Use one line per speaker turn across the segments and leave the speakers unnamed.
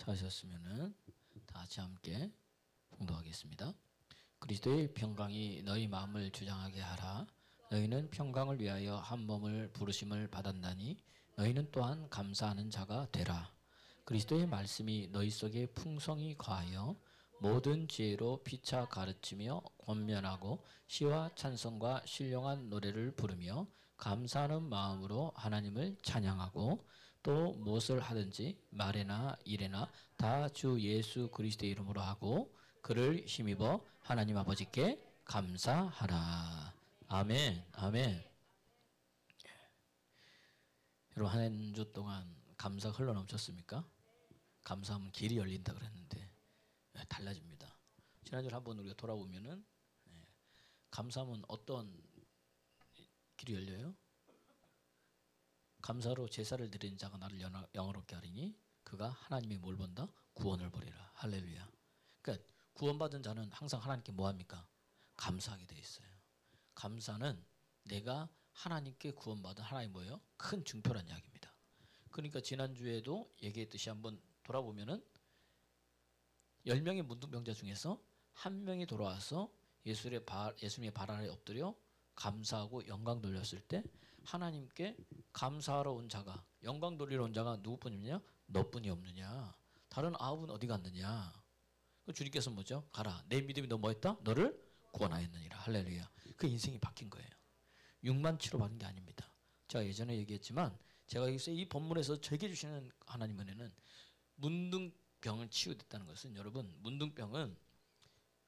찾으셨으면은 다 같이 함께 봉독하겠습니다. 그리스도의 평강이 너희 마음을 주장하게 하라. 너희는 평강을 위하여 한 몸을 부르심을 받았나니 너희는 또한 감사하는 자가 되라. 그리스도의 말씀이 너희 속에 풍성히 거하여 모든 지혜로 피차 가르치며 권면하고 시와 찬송과 신령한 노래를 부르며 감사하는 마음으로 하나님을 찬양하고 또 무엇을 하든지 말에나 일에나 다 주 예수 그리스도의 이름으로 하고 그를 힘입어 하나님 아버지께 감사하라. 아멘. 아멘. 여러분 한 주 동안 감사가 흘러넘쳤습니까? 감사하면 길이 열린다 그랬는데 달라집니다. 지난주에 한번 우리가 돌아보면은 감사하면 어떤 길이 열려요? 감사로 제사를 드리는 자가 나를 영화롭게 하리니 그가 하나님의 뭘 본다? 구원을 보리라. 할렐루야. 그러니까 구원받은 자는 항상 하나님께 뭐합니까? 감사하게 돼 있어요. 감사는 내가 하나님께 구원받은 하나님 뭐예요? 큰 증표란 이야기입니다. 그러니까 지난주에도 얘기했듯이 한번 돌아보면은 10명의 문둥병자 중에서 한 명이 돌아와서 예수님의 발 아래 엎드려 감사하고 영광 돌렸을 때 하나님께 감사하러 온 자가 영광 돌리러 온 자가 누구뿐이냐? 너뿐이 없느냐? 다른 9은 어디 갔느냐? 주님께서 뭐죠? 가라. 내 믿음이 너 뭐했다? 너를 구원하였느니라. 할렐루야. 그 인생이 바뀐 거예요. 6만 치료 받은 게 아닙니다. 제가 예전에 얘기했지만 제가 이 본문에서 제게 주시는 하나님 은혜는 문둥병을 치유됐다는 것은 여러분 문둥병은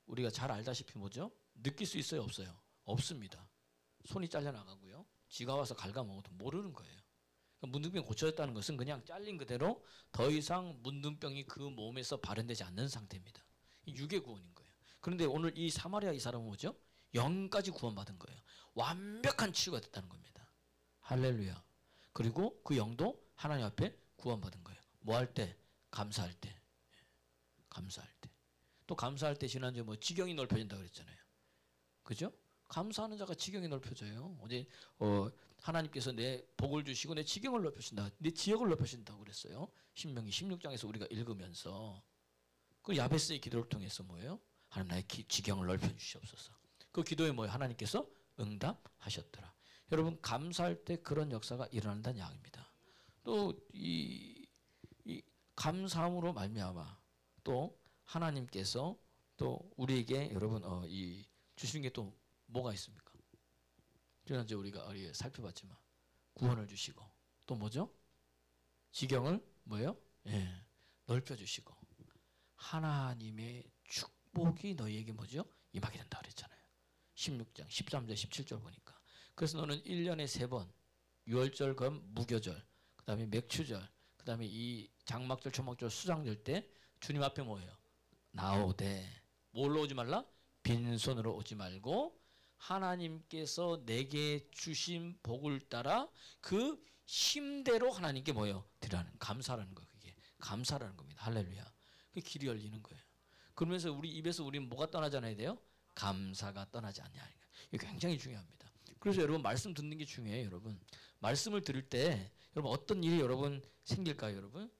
우리가 잘 알다시피 뭐죠? 느낄 수 있어요? 없어요? 없습니다. 손이 잘려나가고요. 쥐가 와서 갉아먹어도 모르는 거예요. 그러니까 문둥병 고쳐졌다는 것은 그냥 잘린 그대로 더 이상 문둥병이 그 몸에서 발현되지 않는 상태입니다. 육의 구원인 거예요. 그런데 오늘 이 사마리아 이 사람은 뭐죠? 영까지 구원받은 거예요. 완벽한 치유가 됐다는 겁니다. 할렐루야. 그리고 그 영도 하나님 앞에 구원받은 거예요. 뭐 할 때? 감사할 때. 감사할 때. 또 감사할 때 지난주에 뭐 지경이 넓혀진다 그랬잖아요. 그죠? 감사하는 자가 지경이 넓혀져요. 어제 하나님께서 내 복을 주시고 내 지경을 넓혀신다. 내 지역을 넓혀신다고 그랬어요. 신명기 16장에서 우리가 읽으면서 그 야베스의 기도를 통해서 뭐예요? 하나님 나의 지경을 넓혀주시옵소서. 그 기도에 뭐예요? 하나님께서 응답하셨더라. 여러분 감사할 때 그런 역사가 일어난다는 이야기입니다. 또 이 감사함으로 말미암아 또 하나님께서 또 우리에게 여러분 이 주시는 게 또 뭐가 있습니까? 지난주에 우리가 살펴봤지만 구원을 주시고 또 뭐죠? 지경을 뭐예요? 넓혀주시고 하나님의 축복이 너희에게 뭐죠? 임하게 된다 그랬잖아요. 16장 13절 17절 보니까 그래서 너는 1년에 3번 유월절 검 무교절 그 다음에 맥추절 그 다음에 이 장막절 초막절 수장절 때 주님 앞에 뭐예요? 나오되 뭘로 오지 말라? 빈손으로 오지 말고 하나님께서 내게 주신 복을 따라 그 힘대로 하나님께 뭐예요? 드리라는 감사라는 거예요. 그게 감사라는 겁니다. 할렐루야. 그 길이 열리는 거예요. 그러면서 우리 입에서 우리는 뭐가 떠나지 않아야 돼요? 감사가 떠나지 않냐. 이게 굉장히 중요합니다. 그래서 여러분 말씀 듣는 게 중요해요. 여러분 말씀을 들을 때 여러분 어떤 일이 여러분 생길까요? 여러분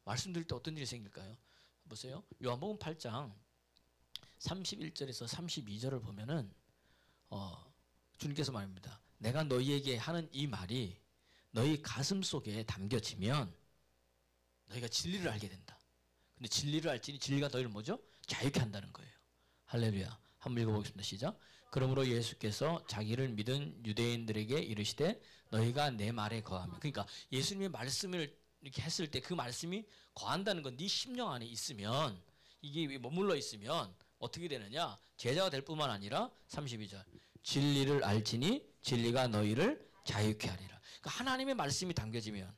말씀 들을 때 어떤 일이 생길까요? 보세요. 요한복음 8장 31절에서 32절을 보면은 주님께서 말합니다. 내가 너희에게 하는 이 말이 너희 가슴 속에 담겨지면 너희가 진리를 알게 된다. 근데 진리를 알지니 진리가 너희를 뭐죠? 자유케 한다는 거예요. 할렐루야. 한번 읽어보겠습니다. 시작. 그러므로 예수께서 자기를 믿은 유대인들에게 이르시되 너희가 내 말에 거하면 그러니까 예수님의 말씀을 이렇게 했을 때 그 말씀이 거한다는 건 네 심령 안에 있으면 이게 머물러 있으면 어떻게 되느냐? 제자가 될 뿐만 아니라 32절 진리를 알지니 진리가 너희를 자유케 하리라. 그러니까 하나님의 말씀이 담겨지면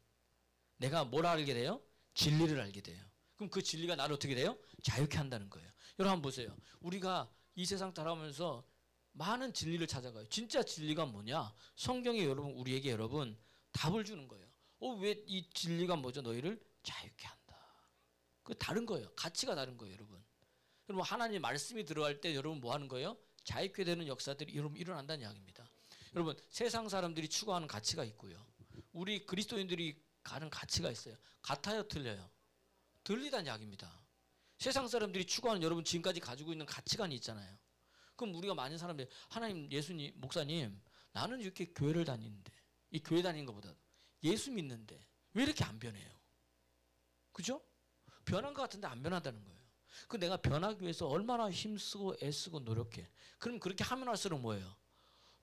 내가 뭘 알게 돼요? 진리를 알게 돼요. 그럼 그 진리가 나를 어떻게 돼요? 자유케 한다는 거예요. 여러분 한번 보세요. 우리가 이 세상 따라오면서 많은 진리를 찾아가요. 진짜 진리가 뭐냐? 성경이 여러분 우리에게 여러분 답을 주는 거예요. 왜 이 진리가 뭐죠? 너희를 자유케 한다. 그 다른 거예요. 가치가 다른 거예요, 여러분. 여러분 하나님의 말씀이 들어갈 때 여러분 뭐 하는 거예요? 자유케 되는 역사들이 여러분 일어난다는 이야기입니다. 여러분 세상 사람들이 추구하는 가치가 있고요. 우리 그리스도인들이 가는 가치가 있어요. 같아요, 틀려요? 들리다는 이야기입니다. 세상 사람들이 추구하는 여러분 지금까지 가지고 있는 가치관이 있잖아요. 그럼 우리가 많은 사람들이 하나님, 예수님, 목사님 나는 이렇게 교회를 다니는데 이 교회 다니는 것보다 예수 믿는데 왜 이렇게 안 변해요? 그죠? 변한 것 같은데 안 변한다는 거예요. 그 내가 변하기 위해서 얼마나 힘쓰고 애쓰고 노력해. 그럼 그렇게 하면 할수록 뭐예요?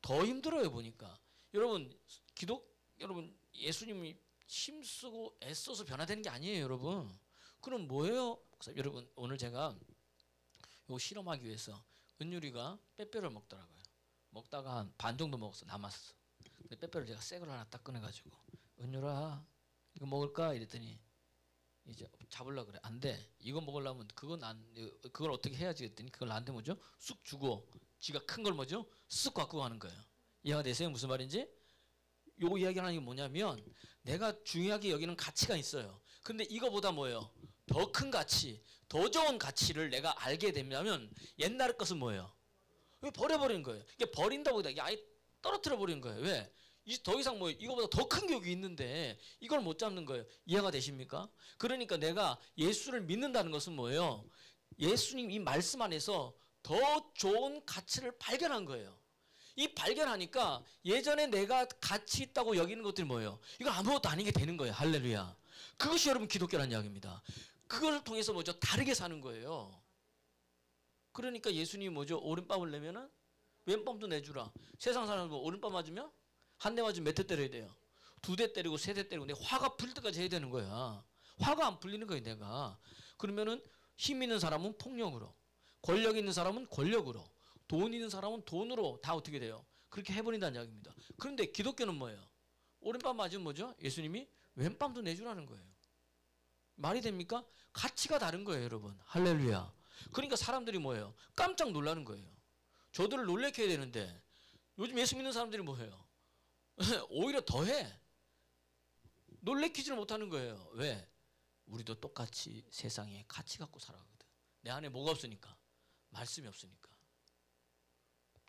더 힘들어요 보니까. 여러분 예수님이 힘쓰고 애써서 변화되는 게 아니에요 여러분. 그럼 뭐예요? 여러분 오늘 제가 이거 실험하기 위해서 은율이가 빼빼를 먹더라고요. 먹다가 한 반 정도 먹었어. 남았어. 근데 빼빼를 제가 새 걸 하나 딱 꺼내가지고 은율아 이거 먹을까? 이랬더니 이제 잡으려고 그래. 안 돼. 이거 먹으려면 그걸 어떻게 해야지 했더니 그걸 나한테 뭐죠? 쑥 주고 지가 큰 걸 뭐죠? 쑥 갖고 가는 거예요. 이해가 되세요? 무슨 말인지? 요 이야기하는 게 뭐냐면 내가 중요하게 여기는 가치가 있어요. 근데 이거보다 뭐예요? 더 큰 가치, 더 좋은 가치를 내가 알게 되면 옛날 것은 뭐예요? 왜 버려버리는 거예요? 이게 버린다고 이게 아예 떨어뜨려 버리는 거예요. 왜? 더 이상 뭐 이거보다 더 큰 게 여기 있는데 이걸 못 잡는 거예요. 이해가 되십니까? 그러니까 내가 예수를 믿는다는 것은 뭐예요? 예수님 이 말씀 안에서 더 좋은 가치를 발견한 거예요. 이 발견하니까 예전에 내가 가치 있다고 여기는 것들이 뭐예요? 이건 아무것도 아닌 게 되는 거예요. 할렐루야. 그것이 여러분 기독교라는 이야기입니다. 그걸 통해서 뭐죠? 다르게 사는 거예요. 그러니까 예수님이 뭐죠? 오른밤을 내면은 왼밤도 내주라. 세상 사람은 뭐 오른밤 맞으면 한 대 맞으면 몇 대 때려야 돼요? 2대 때리고 3대 때리고 내 화가 풀릴 때까지 해야 되는 거야. 화가 안 풀리는 거예요 내가. 그러면은 힘 있는 사람은 폭력으로, 권력 있는 사람은 권력으로, 돈 있는 사람은 돈으로 다 어떻게 돼요? 그렇게 해버린다는 이야기입니다. 그런데 기독교는 뭐예요? 오른밤 맞으면 뭐죠? 예수님이 왼밤도 내주라는 거예요. 말이 됩니까? 가치가 다른 거예요 여러분. 할렐루야. 그러니까 사람들이 뭐예요? 깜짝 놀라는 거예요. 저들을 놀래켜야 되는데 요즘 예수 믿는 사람들이 뭐예요? 오히려 더해. 놀래키지를 못하는 거예요. 왜? 우리도 똑같이 세상에 가치 갖고 살아가거든. 내 안에 뭐가 없으니까? 말씀이 없으니까.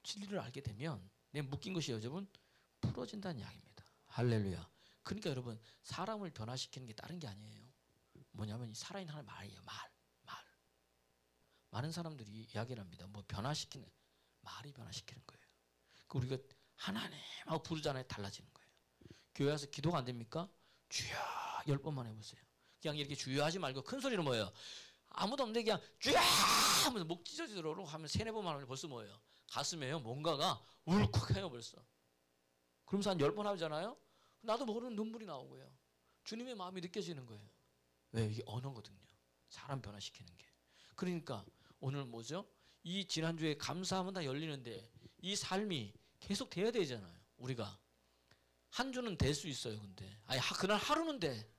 진리를 알게 되면 내 묶인 것이 여러분 풀어진다는 이야기입니다. 할렐루야. 그러니까 여러분 사람을 변화시키는 게 다른 게 아니에요. 뭐냐면 이 살아있는 하나의 말이에요. 말. 많은 사람들이 이야기를 합니다. 뭐 변화시키는 말이 변화시키는 거예요. 우리가 하나님하고 부르잖아요. 달라지는 거예요. 교회 와서 기도가 안 됩니까? 주여 10번만 해보세요. 그냥 이렇게 주여 하지 말고 큰 소리로 뭐예요? 아무도 없는데 그냥 주여 하면서 목 찢어지도록 하면 3-4번만 하면 벌써 뭐예요? 가슴에요 뭔가가 울컥해요 벌써. 그러면서 한 10번 하잖아요. 나도 모르는 눈물이 나오고요. 주님의 마음이 느껴지는 거예요. 왜? 이게 언어거든요. 사람 변화시키는 게. 그러니까 오늘 뭐죠? 이 지난주에 감사하면 다 열리는데 이 삶이 계속 돼야 되잖아요. 우리가 한 주는 될 수 있어요. 근데 그날 하루는 돼.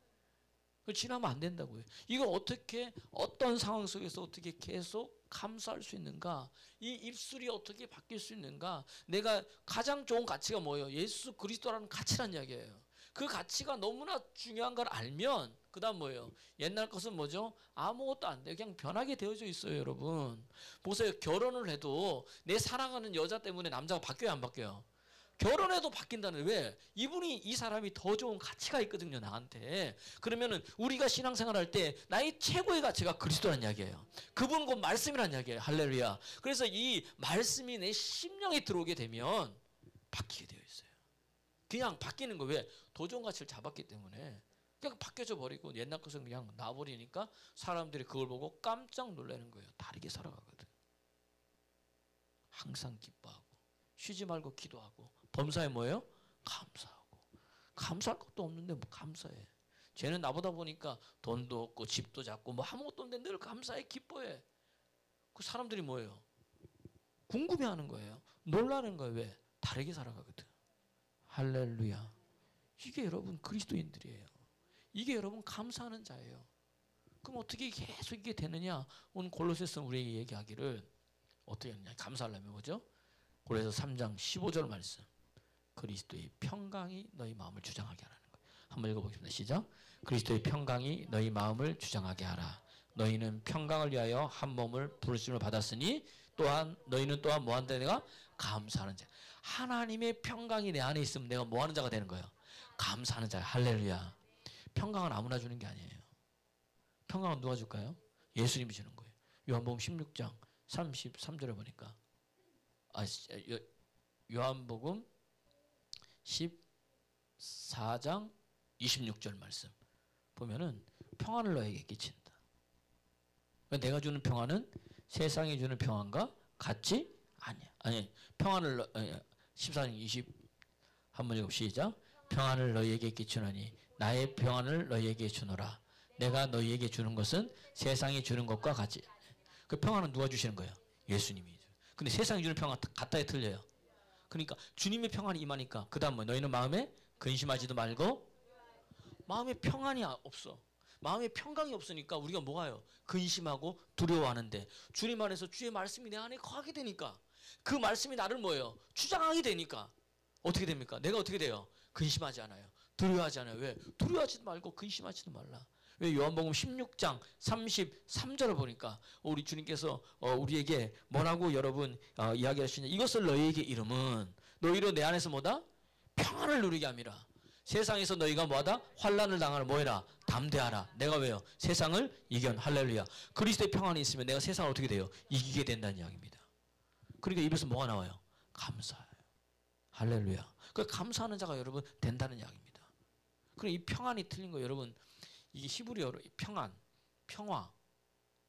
지나면 안 된다고요. 이거 어떻게 어떤 상황 속에서 어떻게 계속 감사할 수 있는가? 이 입술이 어떻게 바뀔 수 있는가? 내가 가장 좋은 가치가 뭐예요? 예수 그리스도라는 가치란 이야기예요. 그 가치가 너무나 중요한 걸 알면 그 다음 뭐예요? 옛날 것은 뭐죠? 아무것도 안 돼요. 그냥 변하게 되어져 있어요. 여러분 보세요. 결혼을 해도 내 사랑하는 여자 때문에 남자가 바뀌어요 안 바뀌어요? 결혼해도 바뀐다는. 왜? 이 사람이 더 좋은 가치가 있거든요 나한테. 그러면은 우리가 신앙생활 할 때 나의 최고의 가치가 그리스도란 이야기예요. 그분 곧 말씀이란 이야기예요. 할렐루야. 그래서 이 말씀이 내 심령에 들어오게 되면 바뀌게 되어 있어요. 그냥 바뀌는 거. 왜? 더 좋은 가치를 잡았기 때문에 그냥 바뀌어져 버리고 옛날 것은 그냥 놔버리니까 사람들이 그걸 보고 깜짝 놀라는 거예요. 다르게 살아가거든. 항상 기뻐하고 쉬지 말고 기도하고 범사에 뭐예요? 감사하고. 감사할 것도 없는데 뭐 감사해. 쟤는 나보다 보니까 돈도 없고 집도 작고 뭐 아무것도 없는데 늘 감사해 기뻐해. 그 사람들이 뭐예요? 궁금해하는 거예요. 놀라는 거예요. 왜? 다르게 살아가거든. 할렐루야. 이게 여러분 그리스도인들이에요. 이게 여러분 감사하는 자예요. 그럼 어떻게 계속 이게 되느냐? 오늘 골로새서는 우리에게 얘기하기를 어떻게 하느냐? 감사하려면 뭐죠? 골로새 3장 15절 말씀. 그리스도의 평강이 너희 마음을 주장하게 하라는 거예요. 한번 읽어보겠습니다. 시작. 그리스도의 평강이 너희 마음을 주장하게 하라. 너희는 평강을 위하여 한 몸을 부르심을 받았으니 또한 너희는 또한 뭐 한다? 내가 감사하는 자. 하나님의 평강이 내 안에 있으면 내가 뭐 하는 자가 되는 거예요? 감사하는 자예요. 할렐루야. 평강은 아무나 주는 게 아니에요. 평강은 누가 줄까요? 예수님이 주는 거예요. 요한복음 16장 33절에 보니까 요한복음 14장 26절 말씀 보면은 평안을 너에게 끼친다. 내가 주는 평안은 세상이 주는 평안과 같지 아니야. 아니 평안을 14장 20 한번 읽어 시작. 평안을 너희에게 끼치노니 나의 평안을 너희에게 주노라. 내가 너희에게 주는 것은 세상이 주는 것과 같이. 그 평안은 누가 주시는 거예요? 예수님이. 근데 세상이 주는 평안 같다에 틀려요. 그러니까 주님의 평안이 임하니까 그 다음 뭐 너희는 마음에 근심하지도 말고. 마음에 평안이 없어. 마음에 평강이 없으니까 우리가 뭐가요? 근심하고 두려워하는데 주님 안에서 주의 말씀이 내 안에 거하게 되니까 그 말씀이 나를 뭐예요? 주장하게 되니까 어떻게 됩니까? 내가 어떻게 돼요? 근심하지 않아요. 두려워하지 않아요. 왜? 두려워하지도 말고 근심하지도 말라. 왜? 요한복음 16장 33절을 보니까 우리 주님께서 우리에게 뭐라고 여러분 이야기하시냐. 이것을 너희에게 이름은 너희로 내 안에서 뭐다? 평안을 누리게 함이라. 세상에서 너희가 뭐하다? 환난을 당하라. 뭐해라? 담대하라. 내가 왜요? 세상을 이견. 할렐루야. 그리스도의 평안이 있으면 내가 세상을 어떻게 돼요? 이기게 된다는 이야기입니다. 그러니까 입에서 뭐가 나와요? 감사해요. 할렐루야. 그 감사하는 자가 여러분 된다는 이야기입니다. 그럼 이 평안이 틀린 거 여러분 이게 히브리어로 평안, 평화,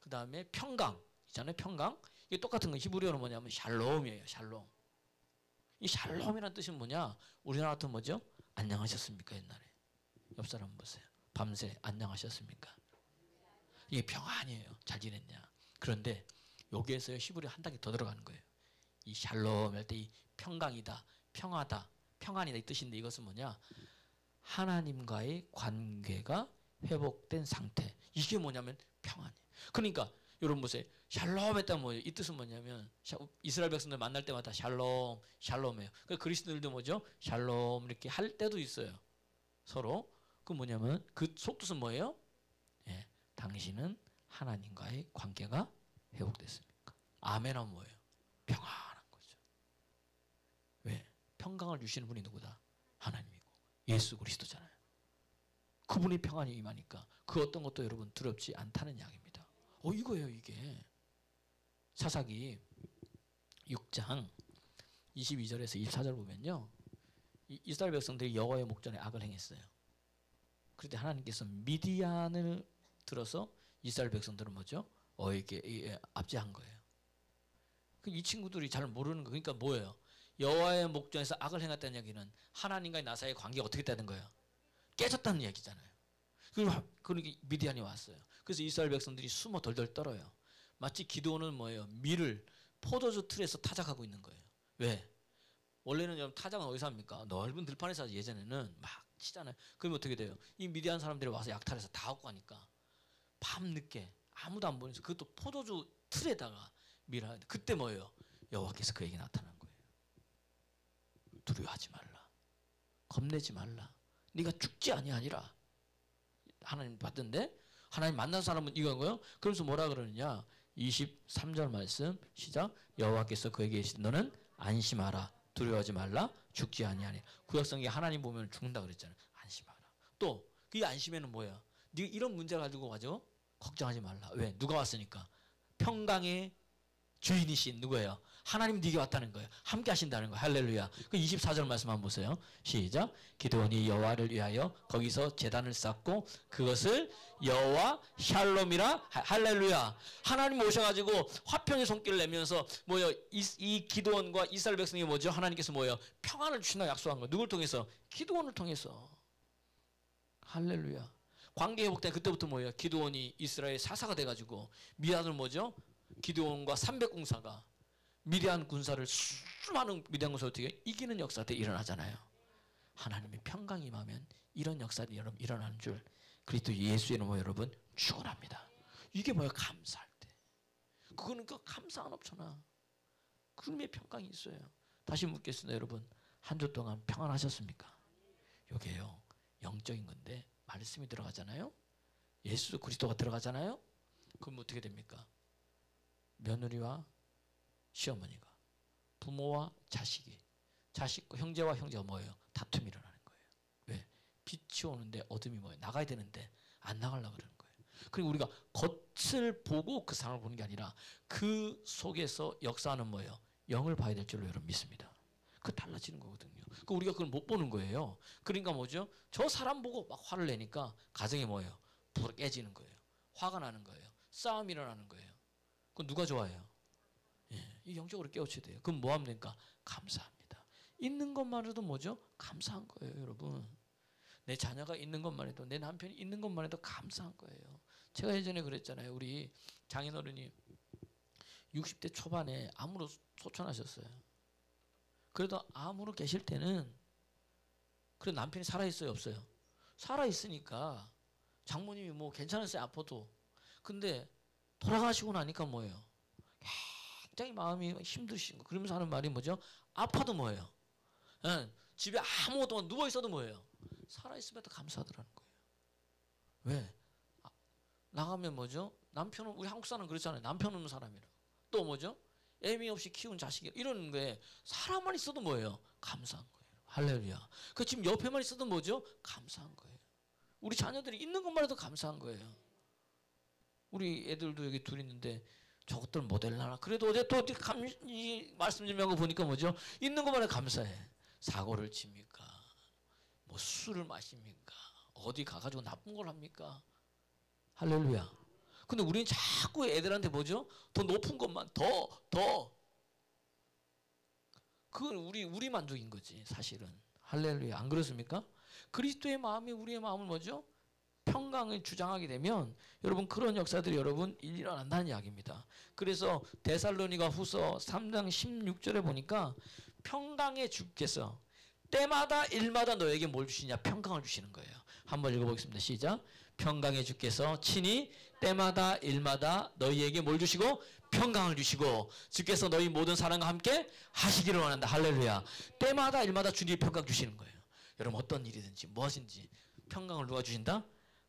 그 다음에 평강 있잖아요. 평강. 이게 똑같은 거 히브리어로 뭐냐면 샬롬이에요. 샬롬. 이 샬롬이라는 뜻은 뭐냐? 우리나라 같은 뭐죠? 안녕하셨습니까? 옛날에 옆 사람 보세요. 밤새 안녕하셨습니까? 이게 평안이에요. 잘 지냈냐? 그런데 여기에서 히브리 한 단계 더 들어가는 거예요. 이 샬롬 할 때 이 평강이다, 평화다, 평안이다 이 뜻인데 이것은 뭐냐? 하나님과의 관계가 회복된 상태. 이게 뭐냐면 평안이에요. 그러니까 여러분 보세요. 샬롬 했다 뭐예요? 이 뜻은 뭐냐면 이스라엘 백성들 만날 때마다 샬롬, 샬롬이에요. 그러니까 그리스도인들도 뭐죠? 샬롬 이렇게 할 때도 있어요. 서로. 그 뭐냐면 그 속뜻은 뭐예요? 예, 당신은 하나님과의 관계가 회복됐습니까? 아멘은 뭐예요? 평안한 거죠. 왜? 평강을 주시는 분이 누구다? 하나님이고 예수 그리스도잖아요. 그분이 평안이 임하니까 그 어떤 것도 여러분 두렵지 않다는 이야기입니다. 이거예요 이게. 사사기 6장 22절에서 24절 보면요. 이스라엘 백성들이 여호와의 목전에 악을 행했어요. 그런데 하나님께서 미디안을 들어서 이스라엘 백성들은 뭐죠? 이게 압제한 거예요. 이 친구들이 잘 모르는 거. 그러니까 뭐예요? 여호와의 목전에서 악을 행했다는 얘기는 하나님과의 나 사이의 관계가 어떻게 됐다는 거예요? 깨졌다는 얘기잖아요. 그러니까 미디안이 왔어요. 그래서 이스라엘 백성들이 숨어 덜덜 떨어요. 마치 기드온은 뭐예요? 밀을 포도주 틀에서 타작하고 있는 거예요. 왜? 원래는 여러분 타작은 어디서 합니까? 넓은 들판에서 예전에는 막 치잖아요. 그러면 어떻게 돼요? 이 미디안 사람들이 와서 약탈해서 다 갖고 가니까 밤늦게 아무도 안 보내서 그것도 포도주 틀에다가 밀을 하는데 그때 뭐예요? 여호와께서 그에게 나타난 거예요. 두려워하지 말라. 겁내지 말라. 네가 죽지 아니하니라. 하나님 받던데 하나님 만난 사람은 이건 거예요. 그러면서 뭐라 그러느냐? 23절 말씀 시작. 여호와께서 그에게 이르시되 너는 안심하라. 두려워하지 말라. 죽지 아니하니. 구약성경에 하나님 보면 죽는다 그랬잖아요. 안심하라. 또 그 안심에는 뭐야? 네가 이런 문제 가지고 걱정하지 말라. 왜? 누가 왔으니까. 평강의 주인이신 누구예요? 하나님 네게 왔다는 거예요. 함께 하신다는 거예요. 할렐루야. 그 24절 말씀 한번 보세요. 시작. 기드온이 여호와를 위하여 거기서 제단을 쌓고 그것을 여호와 샬롬이라. 할렐루야. 하나님 오셔가지고 화평의 손길을 내면서 뭐예요? 이 기드온과 이스라엘 백성이 뭐죠? 하나님께서 뭐예요? 평안을 주신다 약속한 거예요. 누굴 통해서? 기드온을 통해서. 할렐루야. 관계 회복된 그때부터 뭐예요? 기드온이 이스라엘 사사가 돼가지고 미디안을 뭐죠? 기드온과 300군사가 미디안 군사를 수많은 미디안 군사 어떻게 이기는 역사들이 일어나잖아요. 하나님의 평강이 임하면 이런 역사들이 여러분 일어나는 줄 그리스도 예수의 이름으로 여러분 축원합니다. 이게 뭐예요? 감사할 때. 그거는 그 감사가 넘쳐나. 그놈의 평강이 있어요. 다시 묻겠습니다. 여러분 한 주 동안 평안하셨습니까? 이게요 영적인 건데 말씀이 들어가잖아요. 예수 그리스도가 들어가잖아요. 그럼 어떻게 됩니까? 며느리와 시어머니가, 부모와 자식이, 자식과 형제와 형제가 뭐예요? 다툼이 일어나는 거예요. 왜? 빛이 오는데 어둠이 뭐예요? 나가야 되는데 안 나가려고 그러는 거예요. 그리고 우리가 겉을 보고 그 상황을 보는 게 아니라 그 속에서 역사하는 뭐예요? 영을 봐야 될 줄로 여러분 믿습니다. 그 달라지는 거거든요. 그 우리가 그걸 못 보는 거예요. 그러니까 뭐죠? 저 사람 보고 막 화를 내니까 가정이 뭐예요? 불어 깨지는 거예요. 화가 나는 거예요. 싸움이 일어나는 거예요. 그건 누가 좋아해요? 예, 이 영적으로 깨우쳐야 돼요. 그럼 뭐 하면 됩니까? 감사합니다. 있는 것만으로도 뭐죠? 감사한 거예요, 여러분. 내 자녀가 있는 것만 해도, 내 남편이 있는 것만 해도 감사한 거예요. 제가 예전에 그랬잖아요. 우리 장인어른이 60대 초반에 암으로 소천하셨어요. 그래도 암으로 계실 때는 그래 남편이 살아있어요, 없어요? 살아있으니까 장모님이 뭐 괜찮았어요, 아파도. 근데 돌아가시고 나니까 뭐예요? 굉장히 마음이 힘드신 거. 그러면서 하는 말이 뭐죠? 아파도 뭐예요? 응, 집에 아무것도 누워있어도 뭐예요? 살아있으면 더 감사하더라는 거예요. 왜? 나가면 뭐죠? 남편은, 우리 한국 사람은 그렇잖아요. 남편 없는 사람이라. 또 뭐죠? 애미 없이 키운 자식이 이런 거에 사람만 있어도 뭐예요? 감사한 거예요. 할렐루야. 그 지금 옆에만 있어도 뭐죠? 감사한 거예요. 우리 자녀들이 있는 것만 해도 감사한 거예요. 우리 애들도 여기 둘 있는데 저것들 모델나라. 그래도 어제 또 이 말씀 좀 하고 보니까 뭐죠? 있는 것만 해도 감사해. 사고를 칩니까? 뭐 술을 마십니까? 어디 가가지고 나쁜 걸 합니까? 할렐루야. 근데 우리는 자꾸 애들한테 뭐죠? 더 높은 것만, 더. 그건 우리 만족인 거지, 사실은. 할렐루야. 안 그렇습니까? 그리스도의 마음이 우리의 마음을 뭐죠? 평강을 주장하게 되면 여러분 그런 역사들이 여러분 일어난다는 이야기입니다. 그래서 데살로니가 후서 3장 16절에 보니까 평강의 주께서 때마다 일마다 너에게 뭘 주시냐? 평강을 주시는 거예요. 한번 읽어보겠습니다. 시작. 평강의 주께서 친히 때마다 일마다 너희에게 뭘 주시고? 평강을 주시고 주께서 너희 모든 사람과 함께 하시기를 원한다. 할렐루야. 때마다 일마다 주님이 평강 주시는 거예요. 여러분 어떤 일이든지 무엇인지 평강을 누가 주신다?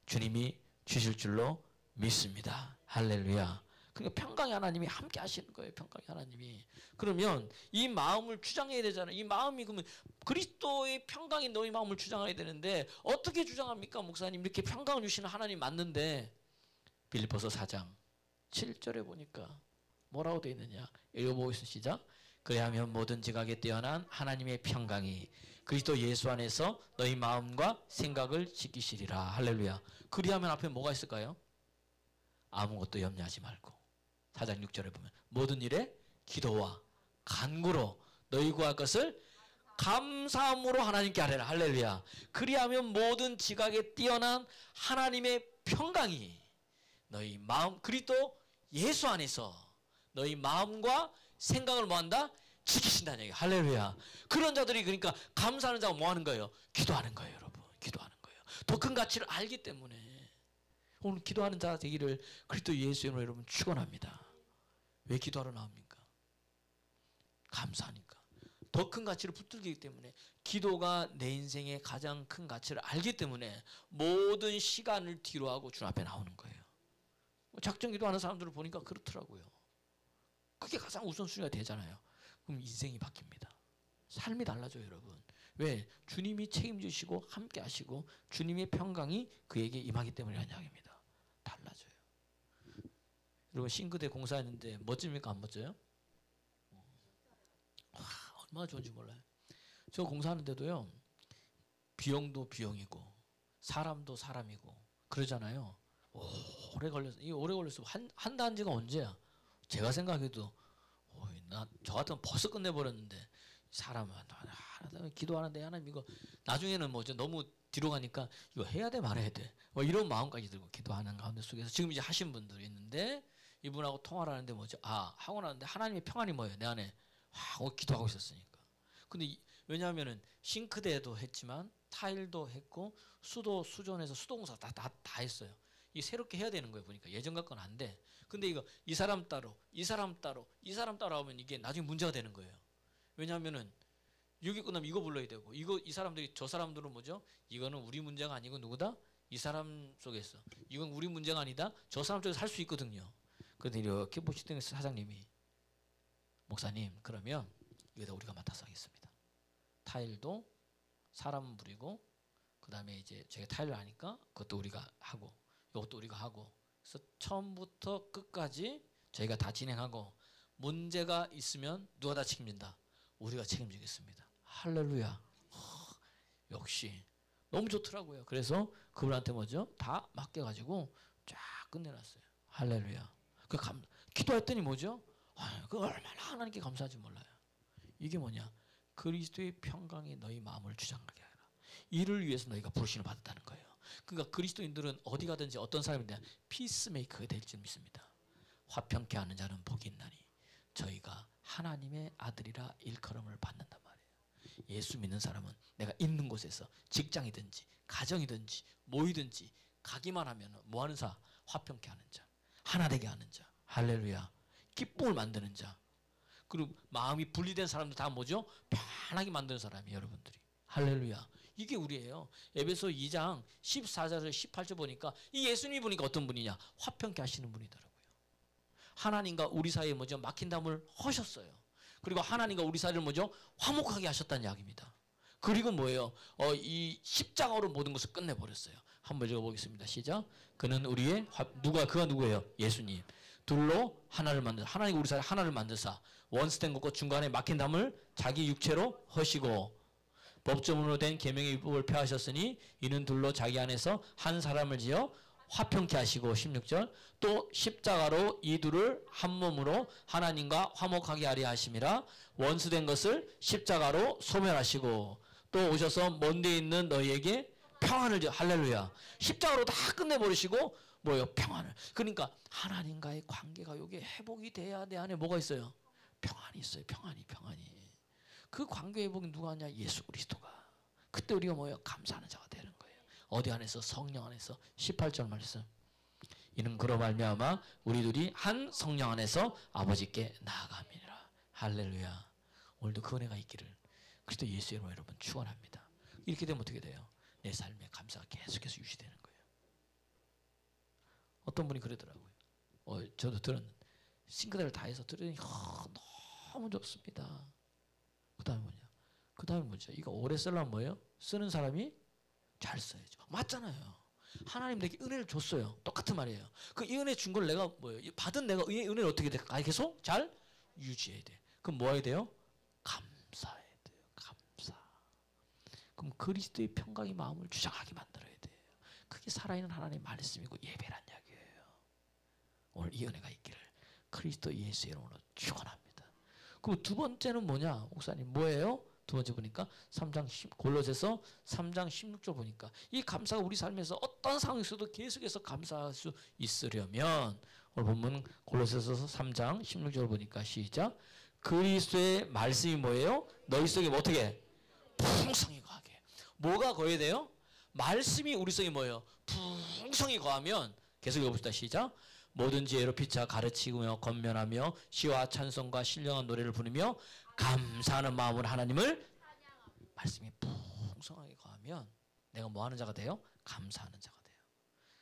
주님이 주실 줄로 믿습니다. 할렐루야. 그러니까 평강의 하나님이 함께 하시는 거예요. 평강의 하나님이. 그러면 이 마음을 주장해야 되잖아요. 이 마음이 그러면 그리스도의 평강이 너희 마음을 주장해야 되는데 어떻게 주장합니까? 목사님 이렇게 평강을 주시는 하나님 맞는데 빌립보서 4장 7절에 보니까 뭐라고 되어 있느냐. 읽어보겠습니다. 시작. 그래야면 모든 지각에 뛰어난 하나님의 평강이 그리스도 예수 안에서 너희 마음과 생각을 지키시리라. 할렐루야. 그리하면 앞에 뭐가 있을까요? 아무것도 염려하지 말고 4장 6절에 보면 모든 일에 기도와 간구로 너희 구할 것을 감사함으로 하나님께 아뢰라. 할렐루야. 그리하면 모든 지각에 뛰어난 하나님의 평강이 너희 마음 그리스도 예수 안에서 너희 마음과 생각을 뭐한다? 지키신다는 얘기예요. 할렐루야. 그런 자들이 그러니까 감사하는 자가 뭐 하는 거예요? 기도하는 거예요, 여러분. 기도하는 거예요. 더 큰 가치를 알기 때문에 오늘 기도하는 자 되기를 그리스도 예수의 이름으로 여러분 축원합니다. 왜 기도하러 나옵니까? 감사하니까. 더 큰 가치를 붙들기 때문에 기도가 내 인생의 가장 큰 가치를 알기 때문에 모든 시간을 뒤로하고 주 앞에 나오는 거예요. 작정 기도하는 사람들을 보니까 그렇더라고요. 그게 가장 우선순위가 되잖아요. 그럼 인생이 바뀝니다. 삶이 달라져요, 여러분. 왜? 주님이 책임지시고 함께 하시고 주님의 평강이 그에게 임하기 때문이라는 이야기입니다. 달라져요. 여러분 싱크대 공사했는데 멋집니까? 안 멋져요? 와, 얼마나 좋은지 몰라요. 저 공사하는데도요. 비용도 비용이고 사람도 사람이고 그러잖아요. 오래 걸렸어. 이 오래 걸렸어. 한다 한 지가 언제야? 제가 생각해도 저 같으면 벌써 끝내버렸는데 사람은 하나도 기도하는데 하나님 이거 나중에는 뭐죠? 너무 뒤로 가니까 이거 해야 돼 말아야 돼. 뭐 이런 마음까지 들고 기도하는 가운데 속에서 지금 이제 하신 분들이 있는데 이분하고 통화를 하는데 뭐죠? 하고 나는데 하나님의 평안이 뭐예요? 내 안에 하고 기도하고 있었으니까. 근데 왜냐하면은 싱크대도 했지만 타일도 했고 수전에서 수도공사 다 했어요. 이 새롭게 해야 되는 거예요. 보니까 예전 같고는 안 돼. 근데 이거 이 사람 따로 이 사람 따로 하면 이게 나중에 문제가 되는 거예요. 왜냐하면은 여기 끝나면 이거 불러야 되고 이 사람들이 저 사람들은 뭐죠? 이거는 우리 문제가 아니고 누구다? 이 사람 속에서 이건 우리 문제가 아니다. 저 사람 쪽에서 할 수 있거든요. 그런데 이렇게 보시던 사장님이 목사님 그러면 이거다 우리가 맡아서 하겠습니다. 타일도 사람 부리고 그 다음에 이제 제가 타일을 하니까 그것도 우리가 하고 이것도 우리가 하고 그래서 처음부터 끝까지 저희가 다 진행하고 문제가 있으면 누가 다 책임진다? 우리가 책임지겠습니다. 할렐루야. 역시 너무 좋더라고요. 그래서 그분한테 뭐죠? 다 맡겨가지고 쫙 끝내놨어요. 할렐루야. 기도했더니 뭐죠? 그 얼마나 하나님께 감사하지 몰라요. 이게 뭐냐? 그리스도의 평강이 너희 마음을 주장하게 하라. 이를 위해서 너희가 부르심을 받았다는 거예요. 그러니까 그리스도인들은 어디 가든지 어떤 사람인데 피스메이커가 될 줄 믿습니다. 화평케 하는 자는 복이 있나니 저희가 하나님의 아들이라 일컬음을 받는단 말이에요. 예수 믿는 사람은 내가 있는 곳에서 직장이든지 가정이든지 모이든지 가기만 하면 뭐하는 자? 화평케 하는 자, 하나 되게 하는 자, 할렐루야. 기쁨을 만드는 자. 그리고 마음이 분리된 사람들 다 뭐죠? 편하게 만드는 사람이에요, 여러분들이. 할렐루야. 이게 우리예요. 에베소 2장 14절에서 18절 보니까 이 예수님이 보니까 어떤 분이냐? 화평케 하시는 분이더라고요. 하나님과 우리 사이에 뭐죠? 막힌 담을 허셨어요. 그리고 하나님과 우리 사이를 뭐죠? 화목하게 하셨다는 이야기입니다. 그리고 뭐예요? 이 십자가로 모든 것을 끝내버렸어요. 한번 읽어보겠습니다. 시작. 그는 우리의 그가 누구예요? 예수님. 둘로 하나를 만들 하나님과 우리 사이 하나를 만드사 원수된 것과 중간에 막힌 담을 자기 육체로 허시고 법조문으로 된 계명의 율법을 폐하셨으니 이는 둘로 자기 안에서 한 사람을 지어 화평케 하시고 16절 또 십자가로 이 둘을 한 몸으로 하나님과 화목하게 하려 하심이라 원수된 것을 십자가로 소멸하시고 또 오셔서 먼 데 있는 너희에게 평안을 줘. 할렐루야. 십자가로 다 끝내버리시고 뭐예요? 평안을. 그러니까 하나님과의 관계가 여기에 회복이 돼야 내 안에 뭐가 있어요? 평안이 있어요. 평안이. 그 관계 회복이 누가 하냐? 예수 그리스도가. 그때 우리가 뭐예요? 감사하는 자가 되는 거예요. 어디 안에서? 성령 안에서. 18절 말씀. 이는 그로 말미암아 우리 둘이 한 성령 안에서 아버지께 나아갑니다. 할렐루야. 오늘도 그 은혜가 있기를 그리스도 예수의 이름으로 여러분 축원합니다. 이렇게 되면 어떻게 돼요? 내 삶에 감사가 계속해서 유지되는 거예요. 어떤 분이 그러더라고요. 저도 들었는데 싱크대를 다 해서 들으니 너무 좋습니다. 그 다음에 뭐죠? 이거 오래 쓰려면 뭐예요? 쓰는 사람이 잘 써야죠. 맞잖아요. 하나님 내게 은혜를 줬어요. 똑같은 말이에요. 그 이 은혜 준 걸 내가 뭐예요? 받은 내가 이 은혜를 어떻게 돼? 계속 잘 유지해야 돼. 그럼 뭐 해야 돼요? 감사해야 돼요. 감사. 그럼 그리스도의 평강이 마음을 주장하게 만들어야 돼요. 그게 살아있는 하나님의 말씀이고 예배란 이야기예요. 오늘 이 은혜가 있기를 그리스도 예수의 이름으로 축원합니다. 그럼 두 번째는 뭐냐? 목사님 뭐예요? 두 번째 보니까 골로새서 3장 16절 보니까 이 감사가 우리 삶에서 어떤 상황에서도 계속해서 감사할 수 있으려면 오늘 본문 골로새서 3장 16절 보니까 시작. 그리스도의 말씀이 뭐예요? 너희 속에 뭐 어떻게? 풍성히 거하게. 뭐가 거해야 돼요? 말씀이 우리 속에 뭐예요? 풍성히 거하면 계속 읽어봅시다. 시작. 모든 지혜로 피차 가르치며 권면하며 시와 찬송과 신령한 노래를 부르며 감사하는 마음으로 하나님을 말씀이 풍성하게 거하면 내가 뭐 하는 자가 돼요? 감사하는 자가 돼요.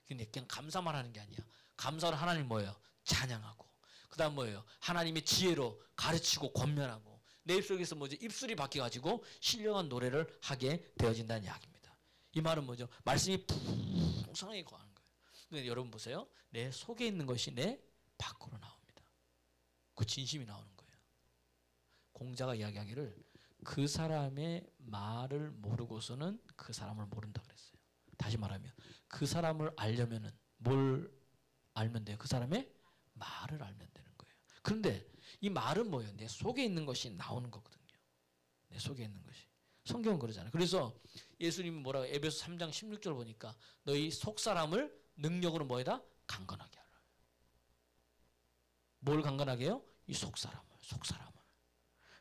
근데 그냥 감사만 하는 게 아니야. 감사로 하나님 뭐예요? 찬양하고 그 다음 뭐예요? 하나님의 지혜로 가르치고 권면하고 내 입속에서 뭐죠? 입술이 바뀌어가지고 신령한 노래를 하게 되어진다는 이야기입니다. 이 말은 뭐죠? 말씀이 풍성하게 거하는 거예요. 근데 여러분 보세요. 내 속에 있는 것이 내 밖으로 나옵니다. 그 진심이 나오는 거예요. 공자가 이야기하기를 그 사람의 말을 모르고서는 그 사람을 모른다 그랬어요. 다시 말하면 그 사람을 알려면은 뭘 알면 돼요? 그 사람의 말을 알면 되는 거예요. 그런데 이 말은 뭐예요? 내 속에 있는 것이 나오는 거거든요. 내 속에 있는 것이. 성경은 그러잖아요. 그래서 예수님이 뭐라고 에베소 3장 16절 보니까 너희 속사람을 능력으로 뭐에다? 강건하게 하라. 뭘 강건하게 해요? 이 속사람을.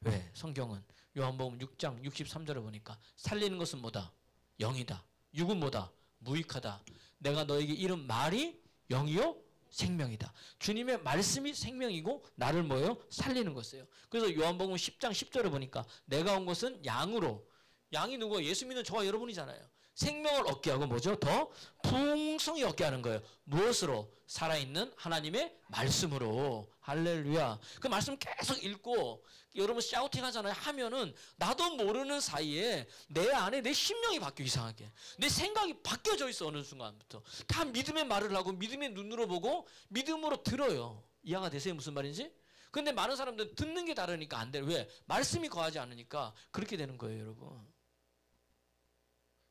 왜? 성경은 요한복음 6장 63절을 보니까 살리는 것은 뭐다? 영이다. 육은 뭐다? 무익하다. 내가 너에게 이른 말이 영이요? 생명이다. 주님의 말씀이 생명이고 나를 뭐예요? 살리는 것이에요. 그래서 요한복음 10장 10절을 보니까 내가 온 것은 양으로. 양이 누구예요? 예수 믿는 저와 여러분이잖아요. 생명을 얻게 하고 뭐죠? 더 풍성히 얻게 하는 거예요. 무엇으로? 살아있는 하나님의 말씀으로. 할렐루야. 그 말씀 계속 읽고 여러분 샤우팅 하잖아요. 하면은 나도 모르는 사이에 내 안에 내 심령이 바뀌어 이상하게. 내 생각이 바뀌어져 있어 어느 순간부터. 다 믿음의 말을 하고 믿음의 눈으로 보고 믿음으로 들어요. 이해가 되세요? 무슨 말인지? 근데 많은 사람들은 듣는 게 다르니까 안 돼. 왜? 말씀이 거하지 않으니까 그렇게 되는 거예요, 여러분.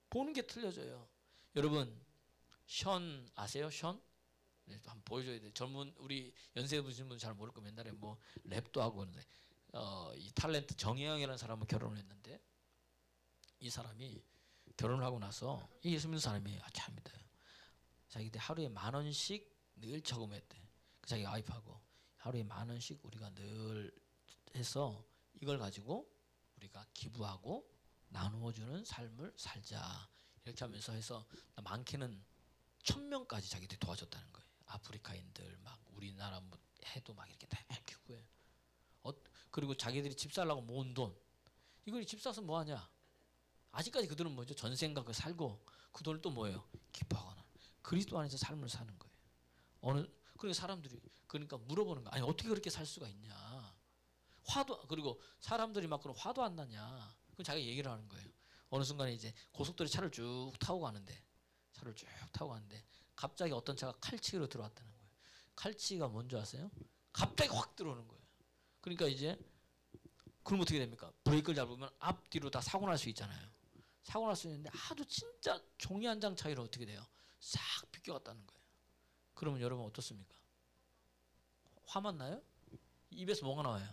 보는 게 틀려져요. 여러분, 션 아세요? 션? 네, 한번 보여줘야 돼. 젊은 우리 연세 보신 분 잘 모를 거면 옛날에 뭐 랩도 하고 그러는데 이 탤런트 정혜영이라는 사람은 결혼을 했는데 이 사람이 결혼을 하고 나서 이 예수 믿는 사람이 참 믿어요. 자기 하루에 10,000원씩 늘 저금했대. 자기 와이프하고 하루에 10,000원씩 우리가 늘 해서 이걸 가지고 우리가 기부하고 나누어주는 삶을 살자 이렇게 하면서 해서 많게는 1,000명까지 자기들이 도와줬다는 거예요. 아프리카인들 막 우리나라 뭐 해도 막 이렇게 다 기부해. 그리고 자기들이 집 살라고 모은 돈 이걸 집 사서 뭐 하냐? 아직까지 그들은 뭐죠? 전생과 그 살고 그 돈을 또 뭐예요? 기뻐하거나 그리스도 안에서 삶을 사는 거예요. 그러니까 사람들이 그러니까 물어보는 거 아니 어떻게 그렇게 살 수가 있냐? 그리고 사람들이 막 그런 화도 안 나냐? 그럼 자기가 얘기를 하는 거예요. 어느 순간에 이제 고속도로 차를 쭉 타고 가는데 갑자기 어떤 차가 칼치기로 들어왔다는 거예요. 칼치기가 뭔지 아세요? 갑자기 확 들어오는 거예요. 그러니까 이제 그럼 어떻게 됩니까? 브레이크를 잡으면 앞뒤로 다 사고 날 수 있잖아요. 사고 날 수 있는데 하도 진짜 종이 한 장 차이로 어떻게 돼요? 싹 비껴갔다는 거예요. 그러면 여러분 어떻습니까? 화만 나요? 입에서 뭐가 나와요?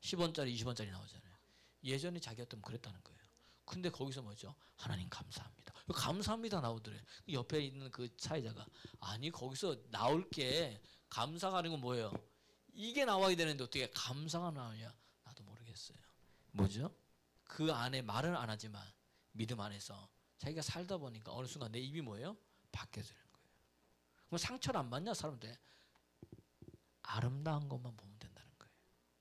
10원짜리 20원짜리 나오잖아요. 예전에 자기였으면 그랬다는 거예요. 근데 거기서 뭐죠? 하나님 감사합니다. 감사합니다 나오더래요. 옆에 있는 그 사회자가 아니 거기서 나올 게 감사가 아니고 뭐예요? 이게 나와야 되는데 어떻게 감사가 나오냐? 나도 모르겠어요. 뭐죠? 그 안에 말은 안 하지만 믿음 안에서 자기가 살다 보니까 어느 순간 내 입이 뭐예요? 바뀌어지는 거예요. 그럼 상처를 안 받냐 사람들? 아름다운 것만 보면 된다는 거예요.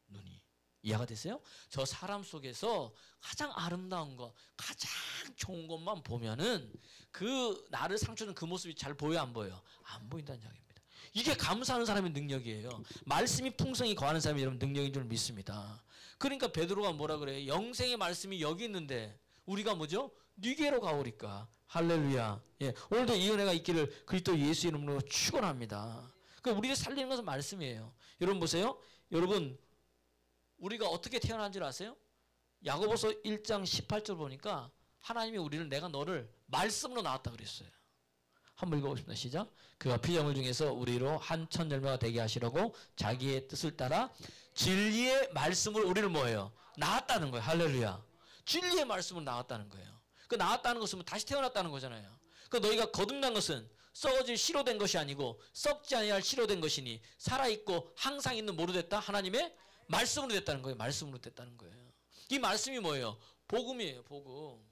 눈이. 이해가 되세요? 저 사람 속에서 가장 아름다운 거, 가장 좋은 것만 보면은 그 나를 상처준 그 모습이 잘 보여 안 보여? 안 보인다는 이야기입니다. 이게 감사하는 사람의 능력이에요. 말씀이 풍성히 거하는 사람이 여러분 능력인 줄 믿습니다. 그러니까 베드로가 뭐라 그래요? 영생의 말씀이 여기 있는데 우리가 뭐죠? 니게로 가오리까. 할렐루야. 예, 오늘도 이 은혜가 있기를 그리스도 예수 이름으로 축원합니다. 그 우리를 살리는 것은 말씀이에요. 여러분 보세요. 여러분 우리가 어떻게 태어난 줄 아세요? 야고보서 1장 18절 보니까 하나님이 우리를 내가 너를 말씀으로 낳았다 그랬어요. 한번 읽어보겠습니다. 시작. 그가 피조물 중에서 우리로 한 천열매가 되게 하시려고 자기의 뜻을 따라 진리의 말씀으로 우리를 뭐예요? 낳았다는 거예요. 할렐루야. 진리의 말씀으로 낳았다는 거예요. 그 낳았다는 것은 다시 태어났다는 거잖아요. 그 너희가 거듭난 것은 썩어질 씨로 된 것이 아니고 썩지 아니할 씨로 된 것이니 살아있고 항상 있는 뭐로 됐다? 하나님의 말씀으로 됐다는 거예요. 말씀으로 됐다는 거예요. 이 말씀이 뭐예요? 복음이에요. 복음.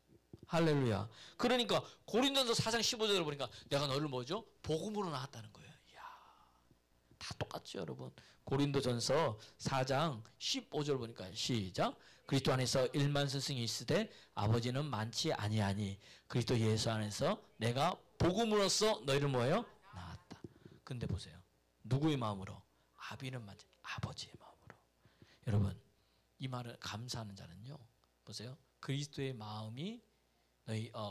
할렐루야. 그러니까 고린도서 4장 15절을 보니까 내가 너를 뭐죠? 복음으로 낳았다는 거예요. 이야, 다 똑같죠 여러분. 고린도전서 4장 15절 보니까 시작. 그리스도 안에서 1만 스승이 있으되 아버지는 많지 아니하니 그리스도 예수 안에서 내가 복음으로써 너희를 뭐예요? 낳았다. 근데 보세요. 누구의 마음으로? 아비는 많지 아버지의 마음으로. 여러분 이 말을 감사하는 자는요. 보세요. 그리스도의 마음이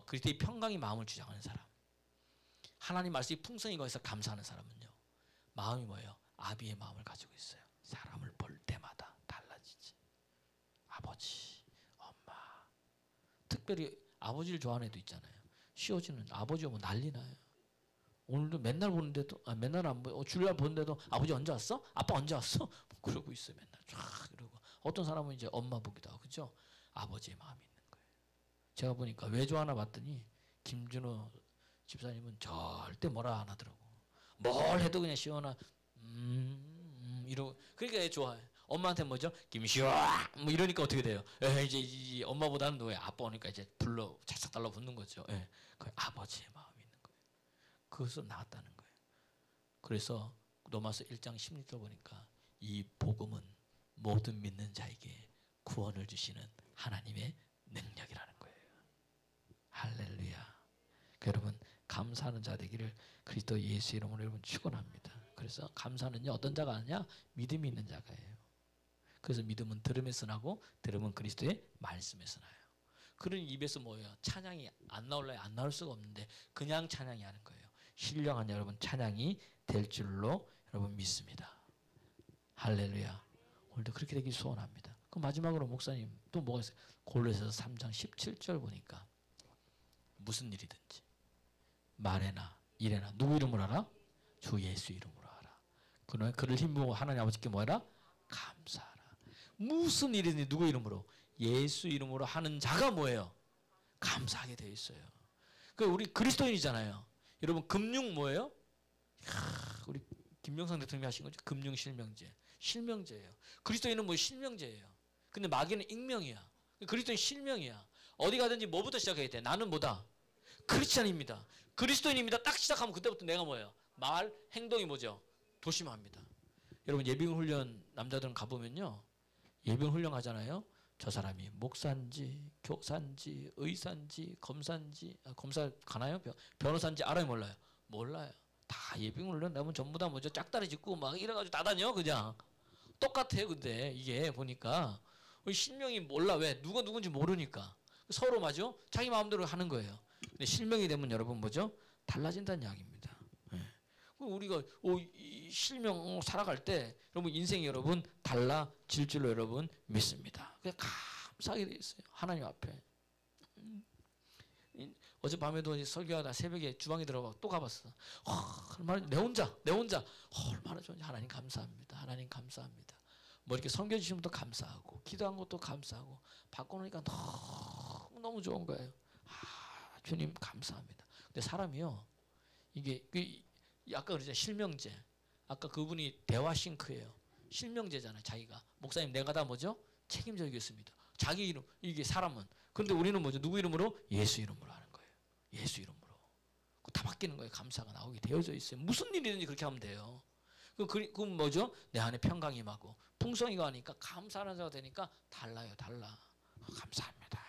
그리스도의 평강이 마음을 주장하는 사람. 하나님 말씀이 풍성히 거해서 감사하는 사람은요. 마음이 뭐예요? 아비의 마음을 가지고 있어요. 사람을 볼 때마다 달라지지. 아버지, 엄마. 특별히 아버지를 좋아하는 애도 있잖아요. 시어주는 아버지 오면 난리 나요. 오늘도 맨날 보는데도 맨날 안 보여. 주일날 보는데도 아버지 언제 왔어? 아빠 언제 왔어? 그러고 있어요. 맨날 쫙 이러고. 어떤 사람은 이제 엄마 보기도 하고 그죠? 아버지의 마음이 있는 거예요. 제가 보니까 왜 좋아하나 봤더니 김준호 집사님은 절대 뭐라 안 하더라고. 뭘 해도 그냥 시원한 이러고 그러니까 좋아해. 엄마한테 뭐죠? 김시화 뭐 이러니까 어떻게 돼요? 이제 엄마보다는 왜 아빠 오니까 이제 불러 차싹 달라붙는 거죠. 그 아버지의 마음이 있는 거예요. 그것을 낳았다는 거예요. 그래서 로마서 1장 16절 보니까 이 복음은 모든 믿는 자에게 구원을 주시는 하나님의 능력이라는 거예요. 할렐루야. 여러분 감사하는 자 되기를 그리스도 예수 이름으로 여러분 축원합니다. 그래서 감사는요 어떤 자가 하느냐? 믿음이 있는 자가예요. 그래서 믿음은 들음에서 나고 들음은 그리스도의 말씀에서 나요. 그런 입에서 뭐예요? 찬양이 안 나올래요? 안 나올 수가 없는데 그냥 찬양이 하는 거예요. 신령한 여러분 찬양이 될 줄로 여러분 믿습니다. 할렐루야. 오늘도 그렇게 되길 소원합니다. 그 마지막으로 목사님 또 뭐가 있어요? 골로새서 3장 17절 보니까 무슨 일이든지 말에나 일에나 누구 이름으로 하라? 주 예수 이름으로 하라. 그를 힘부어 하나님 아버지께 뭐하라? 감사하라. 무슨 일이든지 누구 이름으로? 예수 이름으로 하는 자가 뭐예요? 감사하게 되어 있어요. 그 우리 그리스도인이잖아요. 여러분 금융 뭐예요? 우리 김명상 대통령이 하신 거죠. 금융 실명제. 실명제예요. 그리스도인은 뭐 실명제예요. 근데 마귀는 익명이야. 그리스도인 실명이야. 어디 가든지 뭐부터 시작해야 돼? 나는 뭐다? 크리스찬입니다. 그리스도인입니다. 딱 시작하면 그때부터 내가 뭐예요? 말, 행동이 뭐죠? 도심합니다. 여러분 예비군 훈련 남자들은 가보면요. 예비군 훈련 가잖아요. 저 사람이 목사인지 교사인지 의사인지 검사인지 검사 가나요? 변호사인지 알아요? 몰라요? 몰라요. 다 예비군 훈련 나면 전부 다 뭐죠? 짝다리 짚고 막 이래가지고 다 다녀 그냥. 똑같아요. 근데 이게 보니까 실명이 몰라. 왜? 누가 누군지 모르니까. 서로 맞아? 자기 마음대로 하는 거예요. 근데 실명이 되면 여러분 뭐죠? 달라진다는 이야기입니다. 네. 우리가 이 실명 살아갈 때 여러분 인생이 여러분 달라질 줄로 여러분 믿습니다. 그냥 감사하게 돼 있어요. 하나님 앞에. 어젯밤에도 설교하다 새벽에 주방에 들어가 또 가봤어. 얼마나 내 혼자 얼마나 좋은지 하나님 감사합니다. 하나님 감사합니다. 뭐 이렇게 섬겨주신 것도 감사하고 기도한 것도 감사하고 받고 나니까 너무 좋은 거예요. 주님 감사합니다. 근데 사람이요 이게 아까 그러잖아요. 실명제. 아까 그분이 대화 싱크예요. 실명제잖아요. 자기가 목사님 내가 다 뭐죠? 책임져야겠습니다. 자기 이름 이게 사람은. 그런데 우리는 뭐죠? 누구 이름으로? 예수 이름으로 하는 거예요. 예수 이름으로. 다 바뀌는 거예요. 감사가 나오게 되어져 있어요. 무슨 일이든지 그렇게 하면 돼요. 그건 뭐죠? 내 안에 평강이 임하고 풍성이가 하니까 감사하는 자가 되니까 달라요. 달라. 감사합니다.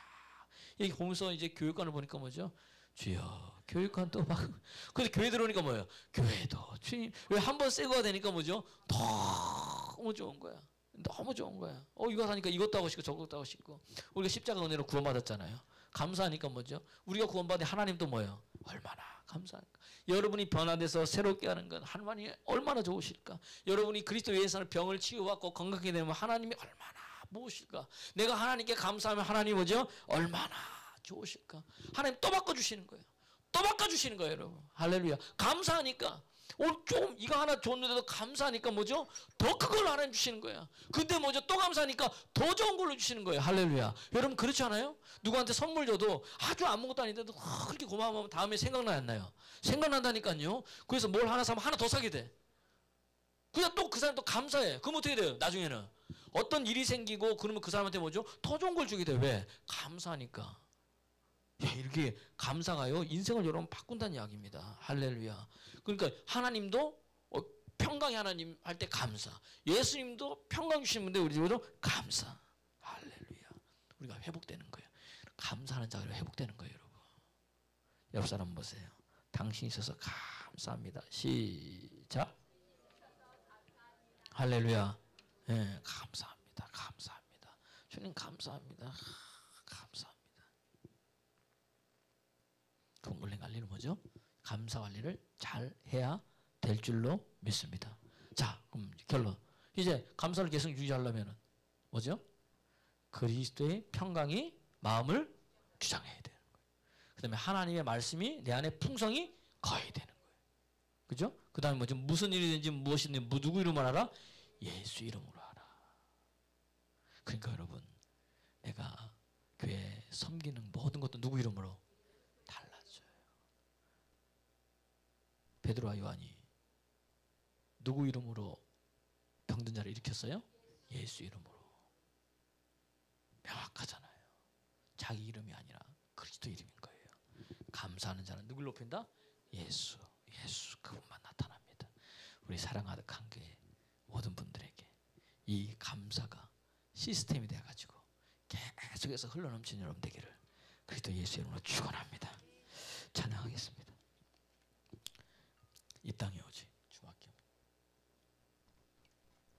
여기 보면서 이제 교육관을 보니까 뭐죠? 주여 교육관 또 막 근데 교회 들어오니까 뭐예요? 교회도 주님 왜 한 번 새거가 되니까 뭐죠? 너무 좋은 거야. 너무 좋은 거야. 이거 하니까 이것도 하고 싶고 저것도 하고 싶고 우리가 십자가 은혜로 구원받았잖아요. 감사하니까 뭐죠? 우리가 구원받은 하나님도 뭐예요? 얼마나 감사할까. 여러분이 변화돼서 새롭게 하는 건 하나님이 얼마나 좋으실까. 여러분이 그리스도 예수의 병을 치유받고 건강하게 되면 하나님이 얼마나 무엇일까. 내가 하나님께 감사하면 하나님 뭐죠? 얼마나 좋으실까. 하나님 또 바꿔주시는 거예요. 또 바꿔주시는 거예요 여러분. 할렐루야. 감사하니까 오늘 좀 이거 하나 줬는데도 감사하니까 뭐죠? 더 큰 걸 하나님 주시는 거야. 근데 뭐죠? 또 감사하니까 더 좋은 걸로 주시는 거예요. 할렐루야. 여러분 그렇지 않아요? 누구한테 선물 줘도 아주 아무것도 아닌데도 그렇게 고마워하면 다음에 생각나요 안 나요? 생각난다니까요. 그래서 뭘 하나 사면 하나 더 사게 돼. 그냥 또 그 사람 또 감사해. 그럼 어떻게 돼요? 나중에는 어떤 일이 생기고 그러면 그 사람한테 뭐죠? 더 좋은 걸 주게 돼. 왜? 감사하니까. 이렇게 감사가요 인생을 여러분 바꾼다는 이야기입니다. 할렐루야. 그러니까 하나님도 평강의 하나님 할 때 감사. 예수님도 평강 주시는 분데 우리도 감사. 할렐루야. 우리가 회복되는 거예요. 감사하는 자가 회복되는 거예요 여러분. 옆 사람 보세요. 당신이 있어서 감사합니다. 시작. 할렐루야. 네, 감사합니다. 감사합니다. 주님 감사합니다. 감사합니다. 동물랭 관리는 뭐죠? 감사 관리를 잘 해야 될 줄로 믿습니다. 자, 그럼 결론. 이제 감사를 계속 유지하려면 뭐죠? 그리스도의 평강이 마음을 주장해야 되는 거예요. 그 다음에 하나님의 말씀이 내 안에 풍성이 거해야 되는 거예요. 그죠? 그 다음에 뭐죠? 무슨 일이든지 무엇이든지 누구 이름으로 하라? 예수 이름으로 하라. 그러니까 여러분 내가 교회 섬기는 모든 것도 누구 이름으로? 베드로와 요한이 누구 이름으로 병든 자를 일으켰어요? 예수 이름으로. 명확하잖아요. 자기 이름이 아니라 그리스도 이름인 거예요. 감사하는 자는 누굴 높인다? 예수. 예수 그분만 나타납니다. 우리 사랑하는 교회 모든 분들에게 이 감사가 시스템이 돼가지고 계속해서 흘러넘치는 여러분 되기를 그리스도 예수 이름으로 축원합니다. 찬양하겠습니다. 이 땅에 오직